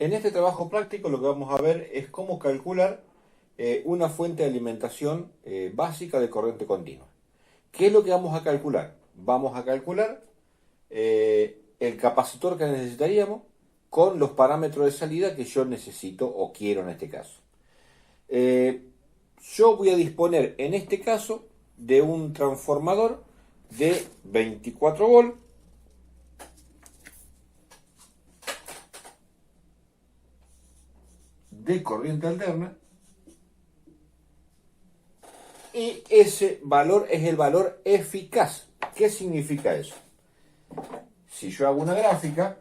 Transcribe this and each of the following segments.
En este trabajo práctico lo que vamos a ver es cómo calcular una fuente de alimentación básica de corriente continua. ¿Qué es lo que vamos a calcular? Vamos a calcular el capacitor que necesitaríamos con los parámetros de salida que yo necesito o quiero en este caso. Yo voy a disponer en este caso de un transformador de 24 volts de corriente alterna, y ese valor es el valor eficaz. ¿Qué significa eso? Si yo hago una gráfica,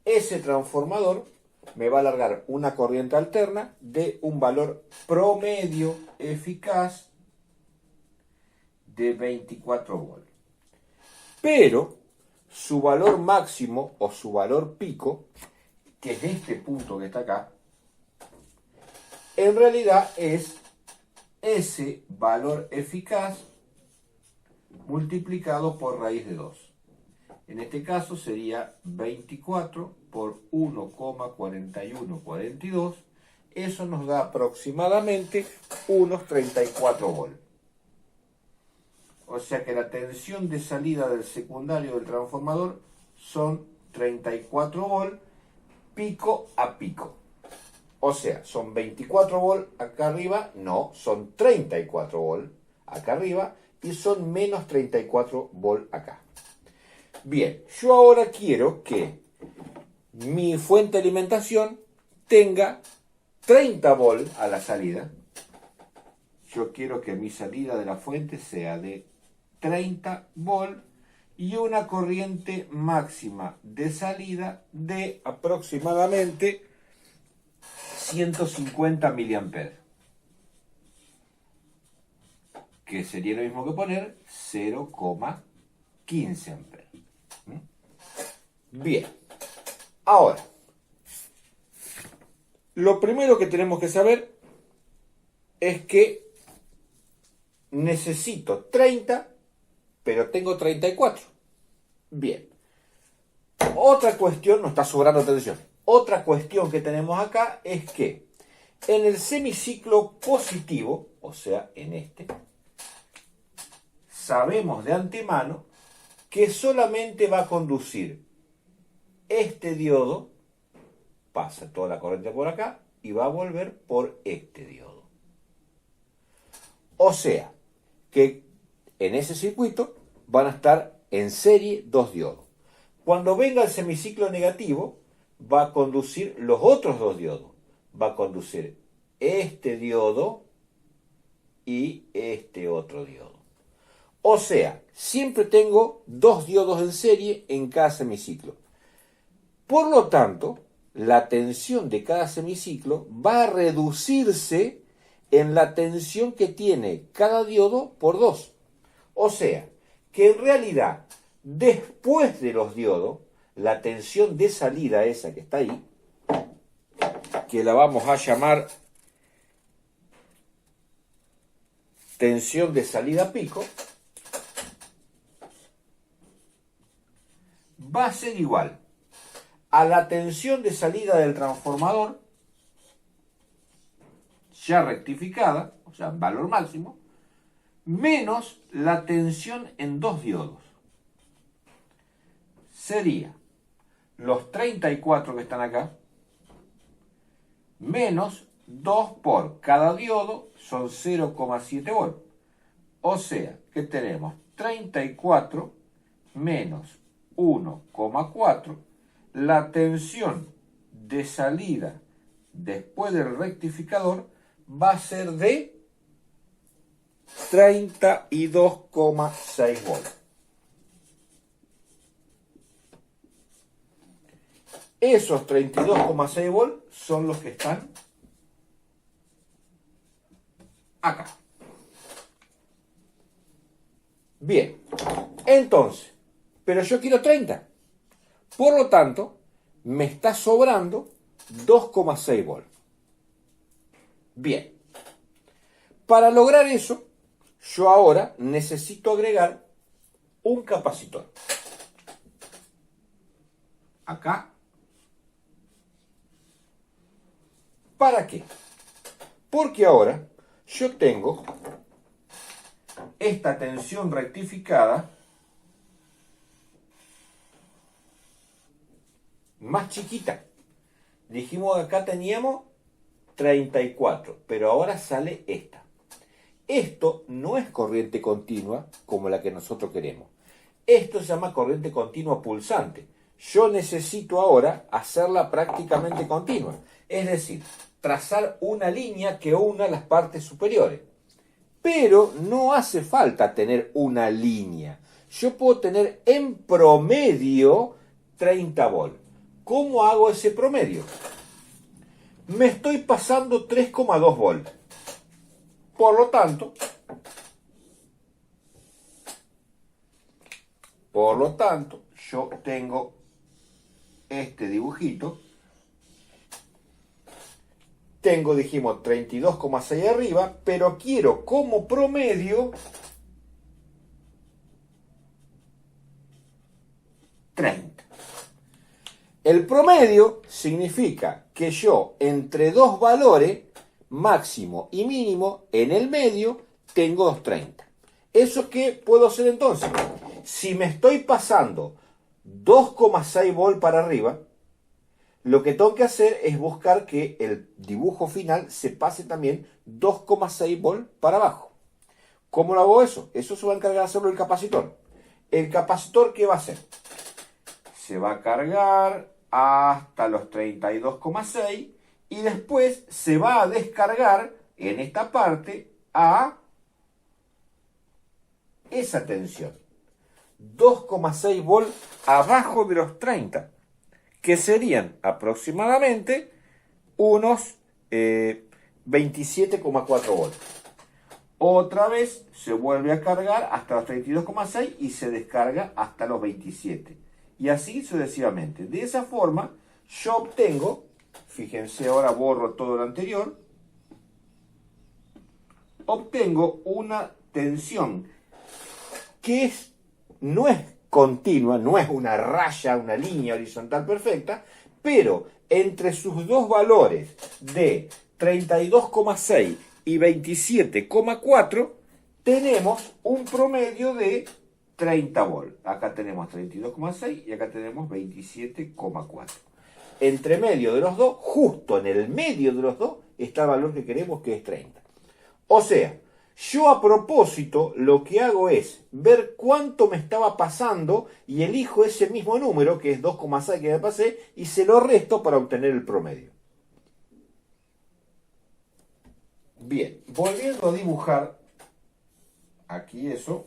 ese transformador me va a alargar una corriente alterna de un valor promedio eficaz de 24 volts. Pero su valor máximo o su valor pico, que es este punto que está acá, en realidad es ese valor eficaz multiplicado por raíz de 2. En este caso sería 24 por 1,4142. Eso nos da aproximadamente unos 34 volts. O sea que la tensión de salida del secundario del transformador son 34 volts pico a pico. O sea, son 24 volts acá arriba, no, son 34 volts acá arriba y son menos 34 volts acá. Bien, yo ahora quiero que mi fuente de alimentación tenga 30 volts a la salida. Yo quiero que mi salida de la fuente sea de 30 volts y una corriente máxima de salida de aproximadamente 150 miliamperes, que sería lo mismo que poner 0,15 amperes. Bien, ahora, lo primero que tenemos que saber es que necesito 30, pero tengo 34. Bien, otra cuestión, nos está sobrando tensión. Otra cuestión que tenemos acá es que en el semiciclo positivo, o sea, en este, sabemos de antemano que solamente va a conducir este diodo, pasa toda la corriente por acá y va a volver por este diodo. O sea, que en ese circuito van a estar en serie dos diodos. Cuando venga el semiciclo negativo, va a conducir los otros dos diodos. Va a conducir este diodo y este otro diodo. O sea, siempre tengo dos diodos en serie en cada semiciclo. Por lo tanto, la tensión de cada semiciclo va a reducirse en la tensión que tiene cada diodo por 2. O sea, que en realidad, después de los diodos, la tensión de salida esa que está ahí, que la vamos a llamar tensión de salida pico, va a ser igual a la tensión de salida del transformador, ya rectificada, o sea, en valor máximo, menos la tensión en dos diodos. Sería los 34 que están acá, menos 2 por cada diodo, son 0,7 volts. O sea, que tenemos 34 menos 1,4. La tensión de salida después del rectificador va a ser de 32,6 volts. Esos 32,6 volts son los que están acá. Bien, entonces, pero yo quiero 30. Por lo tanto, me está sobrando 2,6 volts. Bien, para lograr eso, yo ahora necesito agregar un capacitor. acá. ¿Para qué? Porque ahora yo tengo esta tensión rectificada más chiquita. Dijimos que acá teníamos 34, pero ahora sale esta. Esto no es corriente continua como la que nosotros queremos. Esto se llama corriente continua pulsante. Yo necesito ahora hacerla prácticamente continua. Es decir, trazar una línea que una las partes superiores. Pero no hace falta tener una línea. Yo puedo tener en promedio 30 volts. ¿Cómo hago ese promedio? Me estoy pasando 3,2 volts. Por lo tanto, yo tengo este dibujito. Tengo, dijimos, 32,6 arriba, pero quiero como promedio 30. El promedio significa que yo entre dos valores, máximo y mínimo, en el medio, tengo 230. ¿Eso qué puedo hacer entonces? Si me estoy pasando 2,6 volts para arriba, lo que tengo que hacer es buscar que el dibujo final se pase también 2,6 volts para abajo. ¿Cómo lo hago eso? Eso se va a encargar de hacerlo el capacitor. ¿El capacitor qué va a hacer? Se va a cargar hasta los 32,6 y después se va a descargar en esta parte a esa tensión. 2,6 volts abajo de los 30, que serían aproximadamente unos 27,4 volts. Otra vez se vuelve a cargar hasta los 32,6 y se descarga hasta los 27. Y así sucesivamente. De esa forma yo obtengo, fíjense, ahora borro todo lo anterior, obtengo una tensión que no es continua, no es una raya, una línea horizontal perfecta, pero entre sus dos valores de 32,6 y 27,4 tenemos un promedio de 30 volts. Acá tenemos 32,6 y acá tenemos 27,4. Entre medio de los dos, justo en el medio de los dos, está el valor que queremos, que es 30. O sea, yo a propósito lo que hago es ver cuánto me estaba pasando y elijo ese mismo número, que es 2,6 que me pasé, y se lo resto para obtener el promedio. Bien, volviendo a dibujar aquí eso,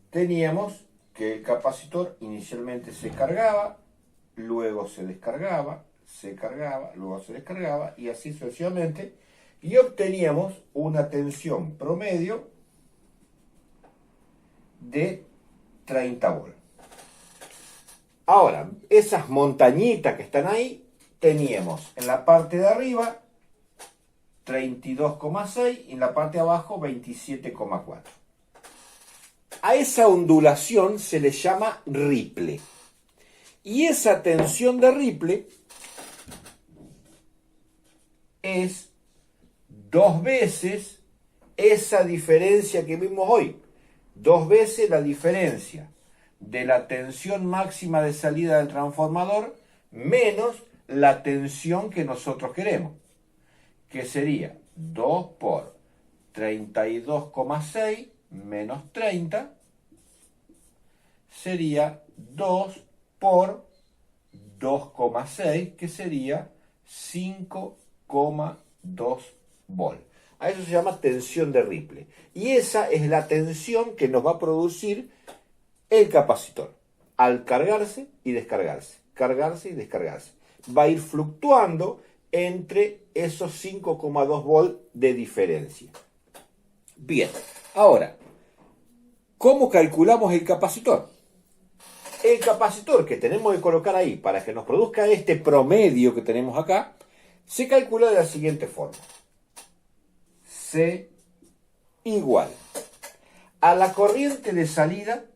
teníamos que el capacitor inicialmente se cargaba, luego se descargaba, se cargaba, luego se descargaba y así sucesivamente, y obteníamos una tensión promedio de 30 volts. Ahora, esas montañitas que están ahí, teníamos en la parte de arriba 32,6 y en la parte de abajo 27,4. A esa ondulación se le llama ripple. Y esa tensión de ripple es 2 veces esa diferencia que vimos hoy. 2 veces la diferencia de la tensión máxima de salida del transformador menos la tensión que nosotros queremos, que sería 2 por 32,6 menos 30, sería 2 por 2,6, que sería 5,2 volts. A eso se llama tensión de ripple. Y esa es la tensión que nos va a producir el capacitor al cargarse y descargarse. Cargarse y descargarse. Va a ir fluctuando entre esos 5,2 volts de diferencia. Bien, ahora, ¿cómo calculamos el capacitor? El capacitor que tenemos que colocar ahí para que nos produzca este promedio que tenemos acá, se calcula de la siguiente forma. C igual a la corriente de salida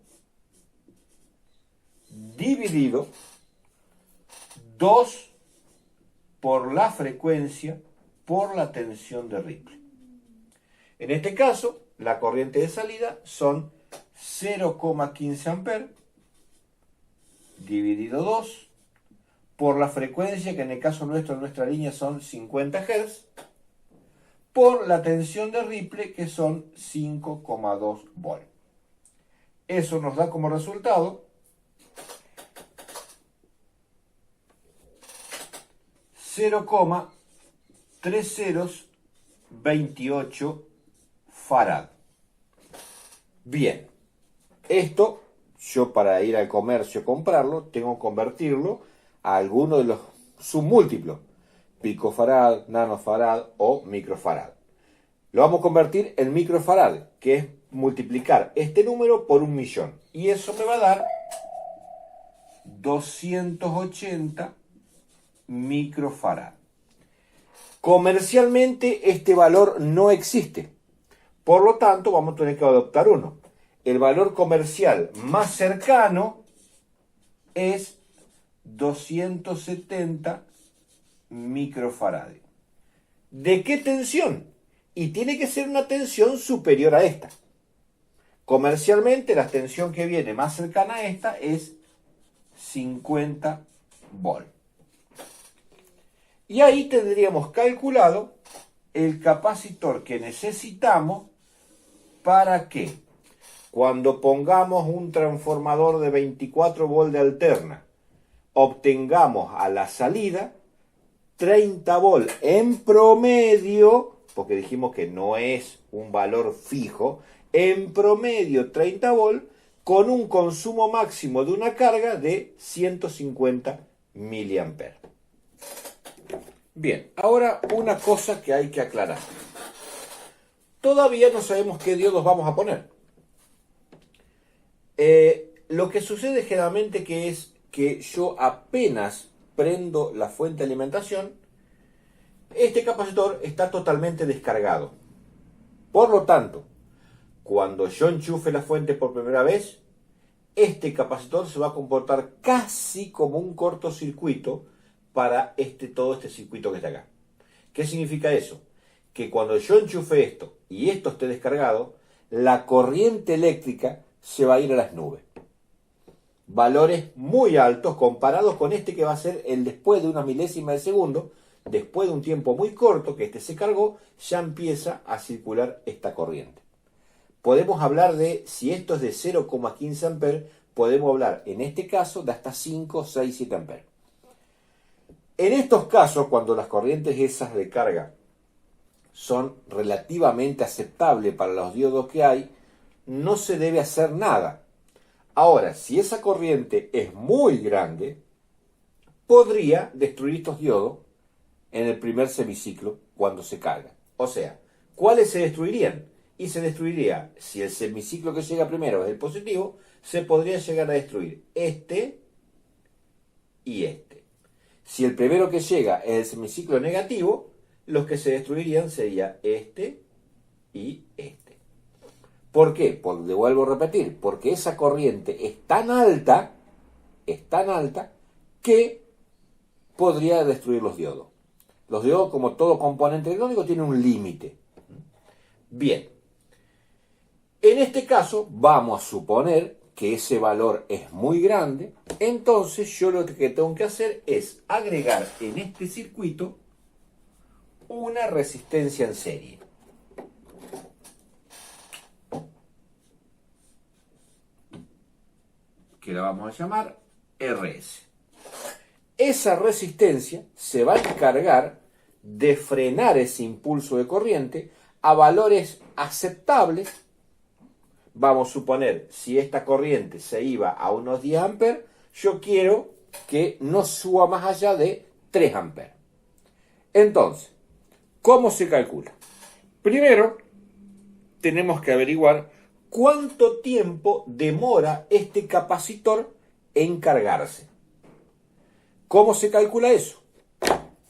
dividido 2 por la frecuencia por la tensión de Ripley. En este caso, la corriente de salida son 0,15 amperes dividido 2 por la frecuencia, que en el caso nuestro, en nuestra línea son 50 Hz, por la tensión de Ripley, que son 5,2 volts. Eso nos da como resultado 0,3028 farad. Bien, esto yo para ir al comercio a comprarlo tengo que convertirlo a alguno de los submúltiplos, picofarad, nanofarad o microfarad. Lo vamos a convertir en microfarad, que es multiplicar este número por 1.000.000, y eso me va a dar 280 microfarad. Comercialmente este valor no existe, por lo tanto vamos a tener que adoptar uno. El valor comercial más cercano es 270 microfarads. ¿De qué tensión? Y tiene que ser una tensión superior a esta. Comercialmente la tensión que viene más cercana a esta es 50 volts. Y ahí tendríamos calculado el capacitor que necesitamos para que cuando pongamos un transformador de 24 volts de alterna, obtengamos a la salida 30 volts en promedio, porque dijimos que no es un valor fijo, en promedio 30 volts con un consumo máximo de una carga de 150 miliamperes. Bien, ahora una cosa que hay que aclarar. Todavía no sabemos qué diodos vamos a poner. Lo que sucede generalmente es que yo apenas prendo la fuente de alimentación, este capacitor está totalmente descargado. Por lo tanto, cuando yo enchufe la fuente por primera vez, este capacitor se va a comportar casi como un cortocircuito para todo este circuito que está acá. ¿Qué significa eso? Que cuando yo enchufe esto y esto esté descargado, la corriente eléctrica se va a ir a las nubes. Valores muy altos comparados con este que va a ser el después de una milésima de segundo, después de un tiempo muy corto que este se cargó, ya empieza a circular esta corriente. Podemos hablar de, si esto es de 0,15 amperes, podemos hablar en este caso de hasta 5, 6, 7 amperes. En estos casos, cuando las corrientes esas de carga son relativamente aceptables para los diodos que hay, no se debe hacer nada. Ahora, si esa corriente es muy grande, podría destruir estos diodos en el primer semiciclo cuando se carga. O sea, ¿cuáles se destruirían? Y se destruiría, si el semiciclo que llega primero es el positivo, se podría llegar a destruir este y este. Si el primero que llega es el semiciclo negativo, los que se destruirían sería este y este. ¿Por qué? Pues vuelvo a repetir, porque esa corriente es tan alta que podría destruir los diodos. Los diodos, como todo componente electrónico, tienen un límite. Bien. En este caso, vamos a suponer que ese valor es muy grande, entonces yo lo que tengo que hacer es agregar en este circuito una resistencia en serie. Que la vamos a llamar RS. Esa resistencia se va a encargar de frenar ese impulso de corriente a valores aceptables. Vamos a suponer, si esta corriente se iba a unos 10 amperes, yo quiero que no suba más allá de 3 amperes. Entonces, ¿cómo se calcula? Primero, tenemos que averiguar cuánto tiempo demora este capacitor en cargarse. ¿Cómo se calcula eso?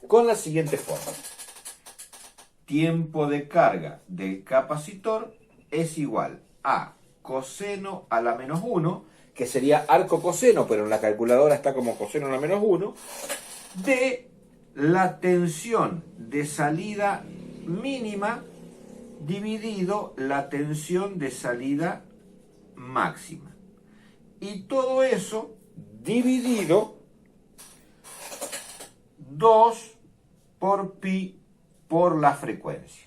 Con la siguiente forma. Tiempo de carga del capacitor es igual a coseno a la menos 1, que sería arco coseno, pero en la calculadora está como coseno a la menos 1, de la tensión de salida mínima dividido la tensión de salida máxima. Y todo eso dividido 2 por pi por la frecuencia.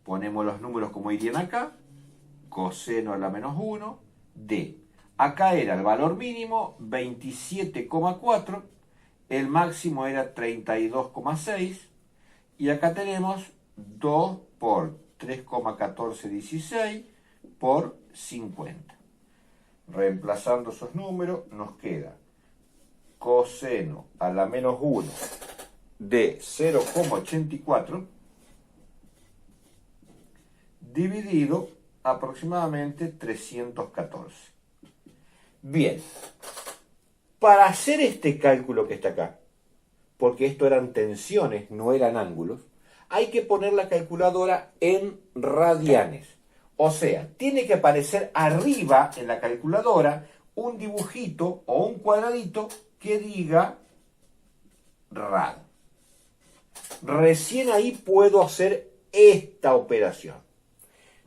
Ponemos los números como irían acá. Coseno a la menos 1 de. Acá era el valor mínimo 27,4. El máximo era 32,6. Y acá tenemos 2 por 3,1416 por 50. Reemplazando esos números nos queda coseno a la menos 1 de 0,84 dividido aproximadamente 314. Bien, para hacer este cálculo que está acá, porque esto eran tensiones, no eran ángulos, hay que poner la calculadora en radianes. O sea, tiene que aparecer arriba en la calculadora un dibujito o un cuadradito que diga rad. Recién ahí puedo hacer esta operación.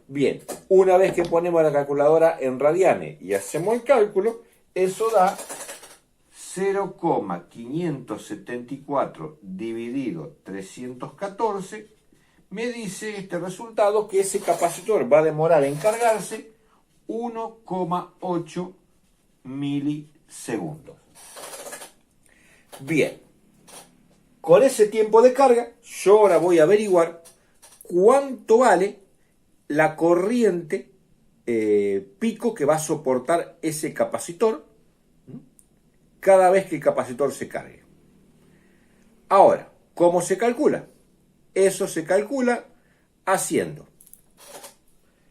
Bien, una vez que ponemos la calculadora en radianes y hacemos el cálculo, eso da 0,574 dividido 314. Me dice este resultado que ese capacitor va a demorar en cargarse 1,8 milisegundos. Bien, con ese tiempo de carga, yo ahora voy a averiguar cuánto vale la corriente pico que va a soportar ese capacitor cada vez que el capacitor se cargue. Ahora, ¿cómo se calcula? Eso se calcula haciendo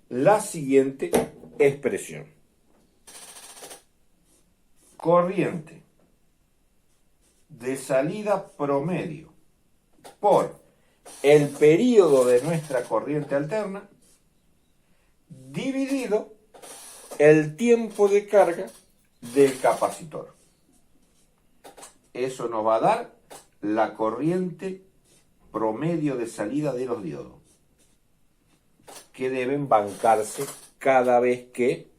la siguiente expresión. Corriente de salida promedio por el período de nuestra corriente alterna dividido el tiempo de carga del capacitor. Eso nos va a dar la corriente promedio de salida de los diodos, que deben bancarse cada vez que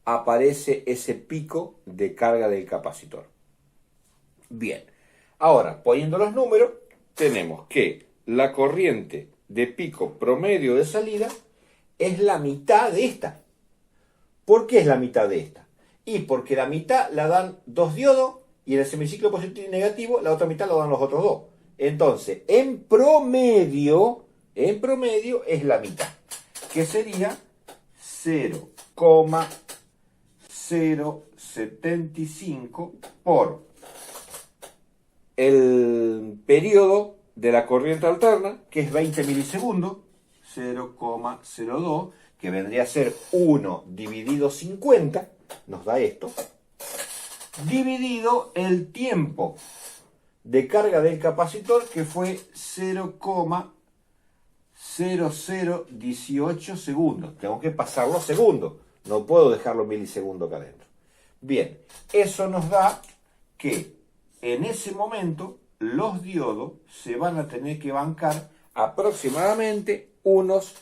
aparece ese pico de carga del capacitor. Bien, ahora poniendo los números, tenemos que la corriente de pico promedio de salida es la mitad de esta. ¿Por qué es la mitad de esta? Y porque la mitad la dan dos diodos y en el semiciclo positivo y negativo la otra mitad la dan los otros dos. Entonces, en promedio es la mitad, que sería 0,075 por el periodo de la corriente alterna, que es 20 milisegundos, 0,02, que vendría a ser 1 dividido 50, nos da esto, dividido el tiempo de carga del capacitor, que fue 0,0018 segundos. Tengo que pasarlo a segundos, no puedo dejarlo milisegundos acá adentro. Bien, eso nos da que en ese momento los diodos se van a tener que bancar aproximadamente unos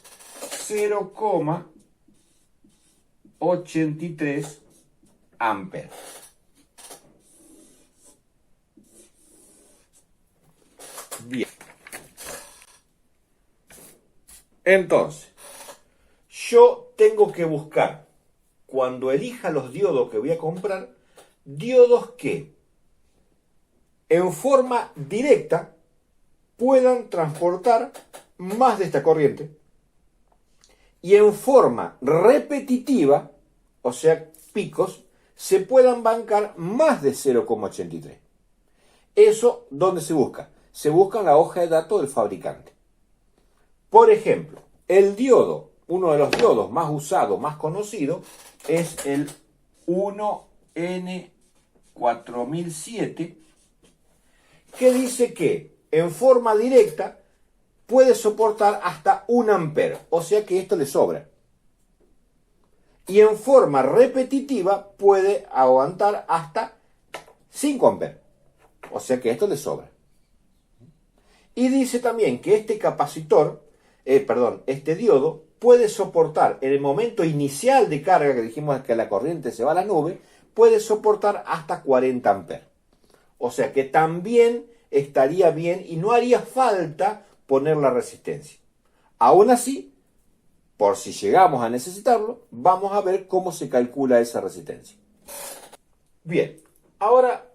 0,83 amperes. Bien. Entonces, yo tengo que buscar, cuando elija los diodos que voy a comprar, diodos que en forma directa puedan transportar más de esta corriente y en forma repetitiva, o sea, picos, se puedan bancar más de 0,83. ¿Eso dónde se busca? Se busca en la hoja de datos del fabricante. Por ejemplo, el diodo, uno de los diodos más usados, más conocidos, es el 1N4007, que dice que en forma directa puede soportar hasta 1 ampere, o sea que esto le sobra. Y en forma repetitiva puede aguantar hasta 5 amperes. O sea que esto le sobra. Y dice también que este este diodo puede soportar en el momento inicial de carga, que dijimos que la corriente se va a la nube, puede soportar hasta 40 amperes. O sea que también estaría bien y no haría falta poner la resistencia. Aún así, por si llegamos a necesitarlo, vamos a ver cómo se calcula esa resistencia. Bien, ahora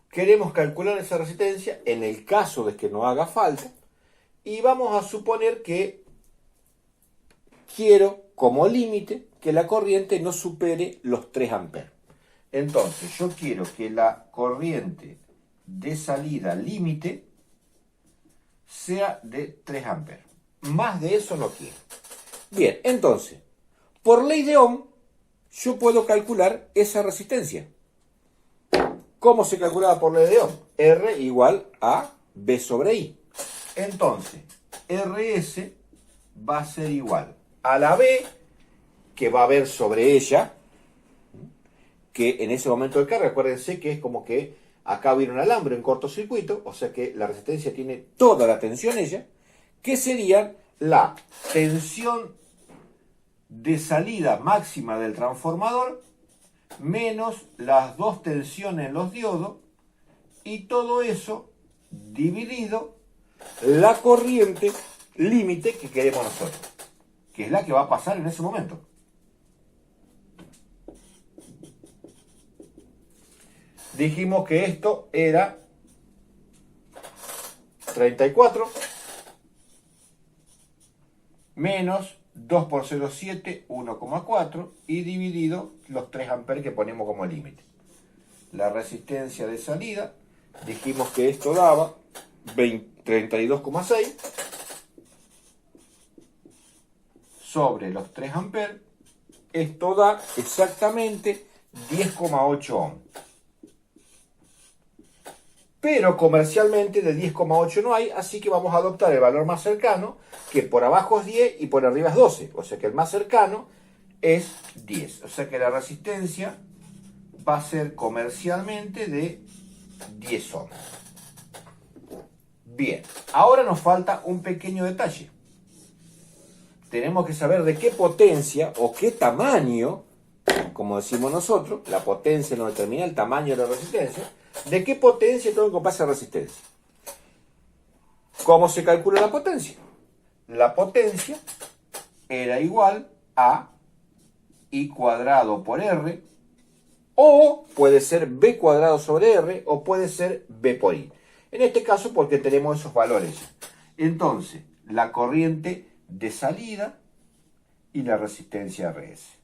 queremos calcular esa resistencia en el caso de que no haga falta y vamos a suponer que quiero como límite que la corriente no supere los 3 amperes. Entonces yo quiero que la corriente de salida límite sea de 3 amperes. Más de eso no quiero. Bien, entonces, por ley de Ohm, yo puedo calcular esa resistencia. ¿Cómo se calculaba por ley de Ohm? R igual a B sobre I. Entonces, RS va a ser igual a la B, que va a haber sobre ella, que en ese momento de carga, acuérdense que es como que acá viene un alambre en cortocircuito, o sea que la resistencia tiene toda la tensión ella, que sería la tensión de salida máxima del transformador menos las dos tensiones en los diodos y todo eso dividido la corriente límite que queremos nosotros, que es la que va a pasar en ese momento. Dijimos que esto era 34 menos 2 por 0,7, 1,4 y dividido los 3 amperes que ponemos como límite. La resistencia de salida, dijimos que esto daba 32,6 sobre los 3 amperes, esto da exactamente 10,8 ohm. Pero comercialmente de 10,8 no hay, así que vamos a adoptar el valor más cercano, que por abajo es 10 y por arriba es 12. O sea que el más cercano es 10. O sea que la resistencia va a ser comercialmente de 10 ohms. Bien, ahora nos falta un pequeño detalle. Tenemos que saber de qué potencia o qué tamaño, como decimos nosotros, la potencia nos determina el tamaño de la resistencia. ¿De qué potencia tengo que comprar esa resistencia? ¿Cómo se calcula la potencia? La potencia era igual a I cuadrado por R, o puede ser B cuadrado sobre R, o puede ser B por I. En este caso, porque tenemos esos valores. Entonces, la corriente de salida y la resistencia RS.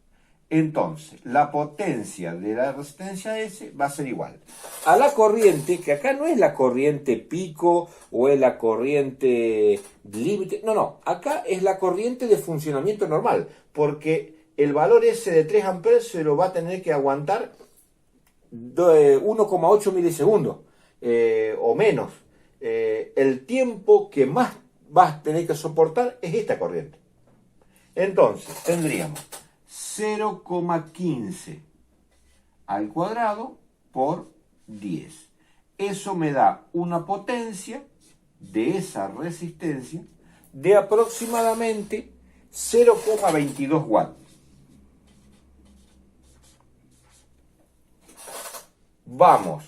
Entonces, la potencia de la resistencia S va a ser igual a la corriente, que acá no es la corriente pico o es la corriente límite, no, acá es la corriente de funcionamiento normal, porque el valor S de 3 amperes se lo va a tener que aguantar 1,8 milisegundos o menos. El tiempo que más va a tener que soportar es esta corriente. Entonces, tendríamos 0,15 al cuadrado por 10. Eso me da una potencia de esa resistencia de aproximadamente 0,22 watts. Vamos,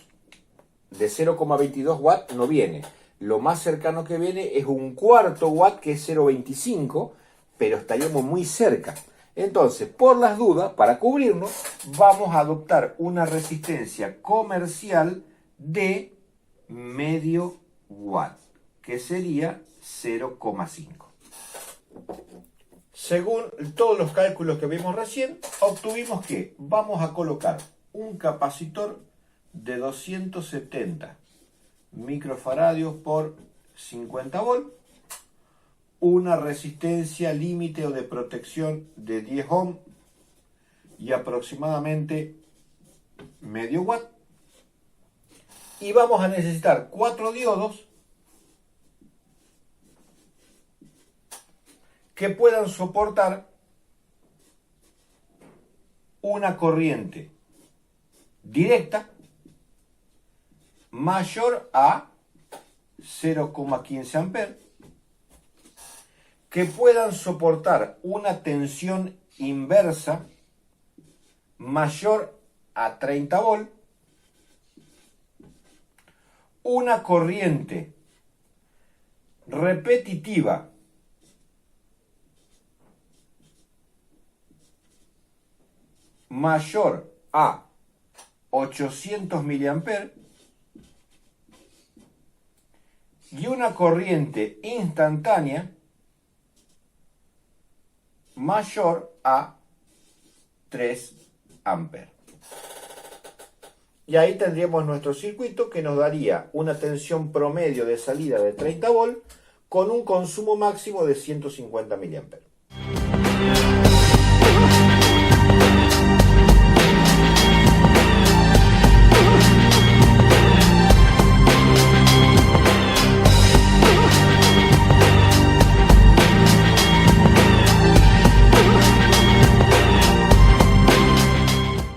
de 0,22 watts no viene. Lo más cercano que viene es un cuarto watt, que es 0,25, pero estaríamos muy cerca. Entonces, por las dudas, para cubrirnos, vamos a adoptar una resistencia comercial de medio watt, que sería 0,5. Según todos los cálculos que vimos recién, obtuvimos que vamos a colocar un capacitor de 270 microfaradios por 50 volts, una resistencia límite o de protección de 10 ohm y aproximadamente medio watt. Y vamos a necesitar 4 diodos que puedan soportar una corriente directa mayor a 0,15 amperes, que puedan soportar una tensión inversa mayor a 30 volt, una corriente repetitiva mayor a 800 miliamperes y una corriente instantánea mayor a 3 amperes. Y ahí tendríamos nuestro circuito que nos daría una tensión promedio de salida de 30 volt con un consumo máximo de 150 miliamperes.